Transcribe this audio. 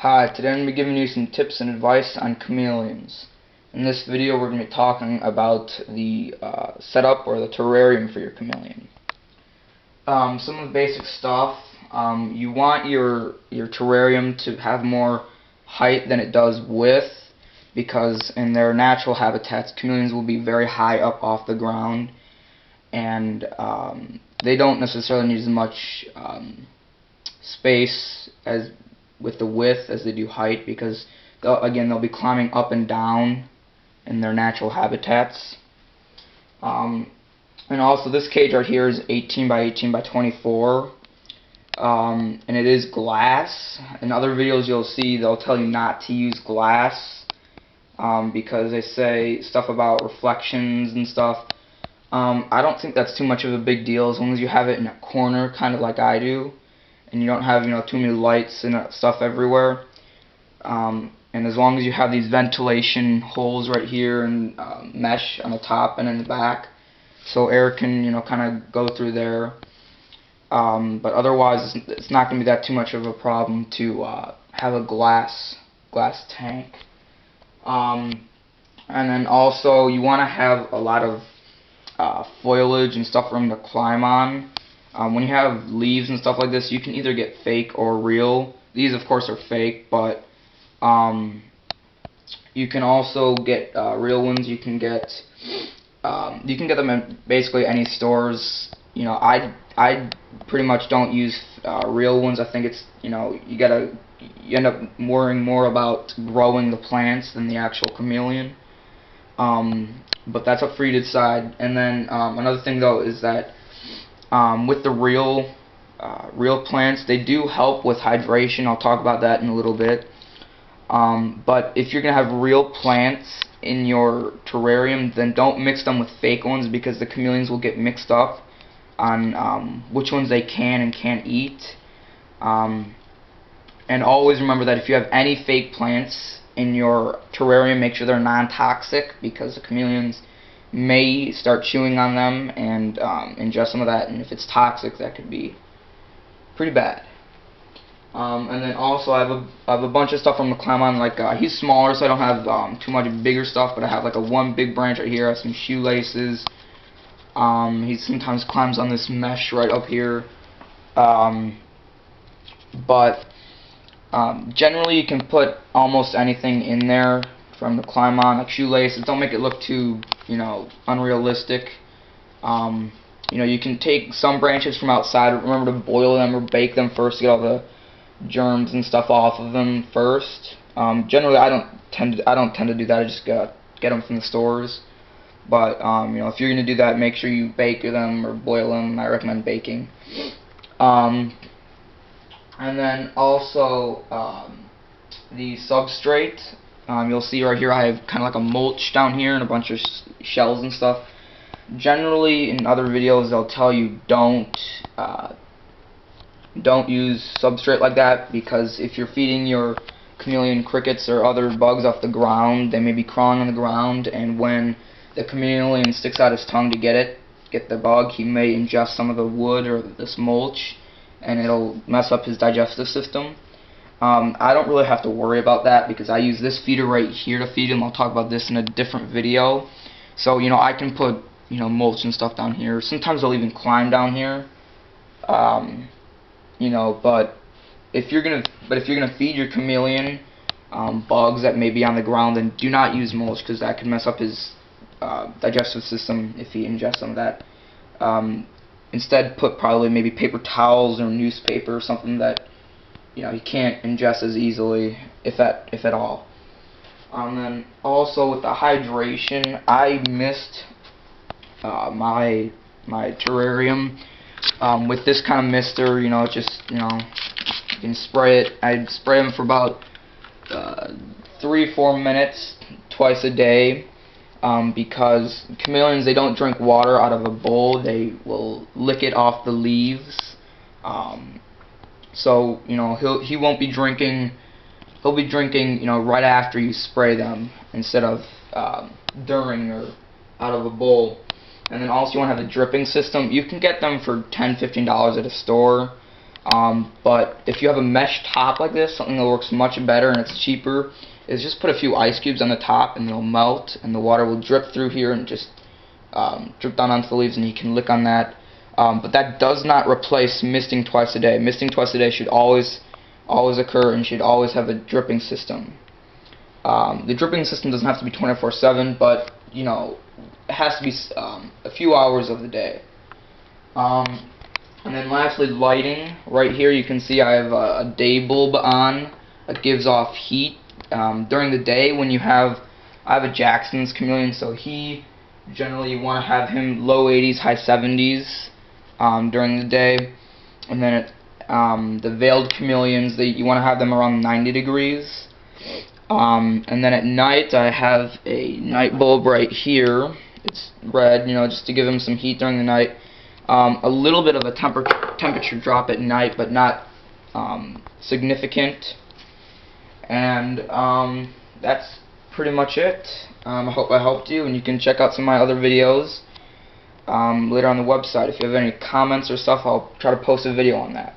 Hi, today I'm going to be giving you some tips and advice on chameleons. In this video we're going to be talking about the setup or the terrarium for your chameleon. Some of the basic stuff, you want your terrarium to have more height than it does width, because in their natural habitats chameleons will be very high up off the ground, and they don't necessarily need as much space as with the width as they do height, because they'll be climbing up and down in their natural habitats. And also this cage right here is 18 by 18 by 24, and it is glass. In other videos you'll see they'll tell you not to use glass because they say stuff about reflections and stuff. I don't think that's too much of a big deal as long as you have it in a corner, kind of like I do, and you don't have too many lights and stuff everywhere. And as long as you have these ventilation holes right here and mesh on the top and in the back, so air can kind of go through there. But otherwise, it's not going to be that too much of a problem to have a glass tank. And then also you want to have a lot of foliage and stuff for them to climb on. When you have leaves and stuff like this, you can either get fake or real. These, of course, are fake, but you can also get real ones. You can get them in basically any stores. I pretty much don't use real ones. I think it's you end up worrying more about growing the plants than the actual chameleon. But that's up for you to decide. And then another thing though is that with the real plants, they do help with hydration. I'll talk about that in a little bit. But if you're going to have real plants in your terrarium, then don't mix them with fake ones, because the chameleons will get mixed up on which ones they can and can't eat. And always remember that if you have any fake plants in your terrarium, make sure they're non-toxic, because the chameleons may start chewing on them and ingest some of that, and if it's toxic, that could be pretty bad. And then also I have a bunch of stuff I'm gonna climb on. Like he's smaller, so I don't have too much bigger stuff, but I have like one big branch right here. I have some shoelaces. He sometimes climbs on this mesh right up here. But generally you can put almost anything in there for him to climb on, like shoelaces. Don't make it look too unrealistic. You can take some branches from outside. Remember to boil them or bake them first to get all the germs and stuff off of them first. Generally, I don't tend to do that. I just get them from the stores. But if you're gonna do that, make sure you bake them or boil them. I recommend baking. And then also the substrate. You'll see right here I have kind of like a mulch down here and a bunch of shells and stuff. Generally, in other videos, they'll tell you don't use substrate like that, because if you're feeding your chameleon crickets or other bugs off the ground, they may be crawling on the ground, and when the chameleon sticks out his tongue to get the bug, he may ingest some of the wood or this mulch, and it'll mess up his digestive system. I don't really have to worry about that, because I use this feeder right here to feed him. I'll talk about this in a different video. So I can put mulch and stuff down here. Sometimes they'll even climb down here. But if you're gonna feed your chameleon bugs that may be on the ground, then do not use mulch, because that could mess up his digestive system if he ingests some of that. Instead, put probably maybe paper towels or newspaper or something that he can't ingest as easily, if at all. And then also with the hydration, I mist my terrarium with this kind of mister. You can spray it. I spray them for about 3-4 minutes twice a day, because chameleons, they don't drink water out of a bowl. They will lick it off the leaves. So he won't be drinking. He'll be drinking right after you spray them, instead of during or out of a bowl. And then also you want to have a dripping system. You can get them for $10-15 at a store. But if you have a mesh top like this, something that works much better and it's cheaper, is just put a few ice cubes on the top and they'll melt and the water will drip through here and just drip down onto the leaves, and you can lick on that. But that does not replace misting twice a day. Misting twice a day should always occur and should always have a dripping system. The dripping system doesn't have to be 24/7, but you know, it has to be a few hours of the day. And then lastly, lighting. Right here you can see I have a day bulb on. It gives off heat during the day. When I have a Jackson's chameleon, so generally you want to have him low 80s, high 70s during the day. And then the veiled chameleons, you want to have them around 90 degrees. And then at night I have a night bulb right here. It's red, you know, just to give him some heat during the night. A little bit of a temperature drop at night, but not significant. And that's pretty much it. I hope I helped you, and you can check out some of my other videos later on the website. If you have any comments or stuff, I'll try to post a video on that.